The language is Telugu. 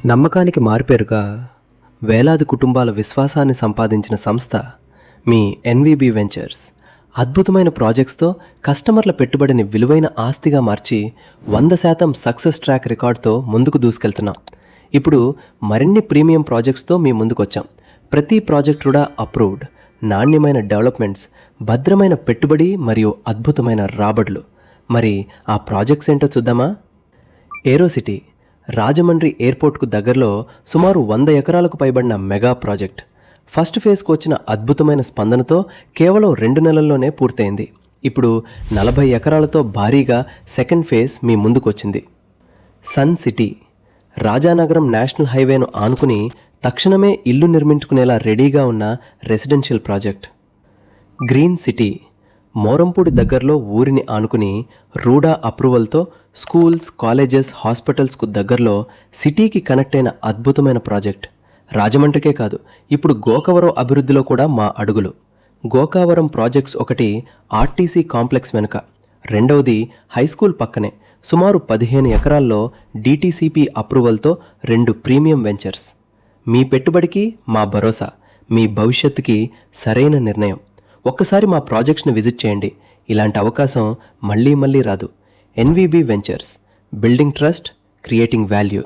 నమ్మకానికి మారుపేరుగా వేలాది కుటుంబాల విశ్వాసాన్ని సంపాదించిన సంస్థ మీ ఎన్వీబీ వెంచర్స్. అద్భుతమైన ప్రాజెక్ట్స్తో కస్టమర్ల పెట్టుబడిని విలువైన ఆస్తిగా మార్చి 100% సక్సెస్ ట్రాక్ రికార్డ్తో ముందుకు దూసుకెళ్తున్నాం. ఇప్పుడు మరిన్ని ప్రీమియం ప్రాజెక్ట్స్తో మీ ముందుకొచ్చాం. ప్రతి ప్రాజెక్ట్ కూడా అప్రూవ్డ్, నాణ్యమైన డెవలప్మెంట్స్, భద్రమైన పెట్టుబడి మరియు అద్భుతమైన రాబడులు. మరి ఆ ప్రాజెక్ట్స్ ఏంటో చూద్దామా? ఏరోసిటీ రాజమండ్రి ఎయిర్పోర్ట్కు దగ్గరలో సుమారు 100 ఎకరాలకు పైబడిన మెగా ప్రాజెక్ట్. ఫస్ట్ ఫేజ్కు వచ్చిన అద్భుతమైన స్పందనతో కేవలం 2 నెలల్లోనే పూర్తయింది. ఇప్పుడు 40 ఎకరాలతో భారీగా సెకండ్ ఫేజ్ మీ ముందుకొచ్చింది. సన్ సిటీ రాజానగరం నేషనల్ హైవేను ఆనుకుని తక్షణమే ఇల్లు నిర్మించుకునేలా రెడీగా ఉన్న residential project. Green city Morampudi దగ్గరలో ఊరిని ఆనుకుని రూడా అప్రూవల్తో స్కూల్స్, కాలేజెస్, హాస్పిటల్స్కు దగ్గరలో సిటీకి కనెక్ట్ అయిన అద్భుతమైన ప్రాజెక్ట్. రాజమండ్రికే కాదు, ఇప్పుడు గోకవరం అభివృద్ధిలో కూడా మా అడుగులు. గోకావరం ప్రాజెక్ట్స్ ఒకటి ఆర్టీసీ కాంప్లెక్స్ వెనుక, రెండవది హైస్కూల్ పక్కనే సుమారు 15 ఎకరాల్లో డిటిసిపి అప్రూవల్తో 2 ప్రీమియం వెంచర్స్. మీ పెట్టుబడికి మా భరోసా, మీ భవిష్యత్తుకి సరైన నిర్ణయం. ఒక్కసారి మా ప్రాజెక్ట్స్ని విజిట్ చేయండి. ఇలాంటి అవకాశం మళ్ళీ మళ్ళీ రాదు. NVB ventures, building trust, creating value.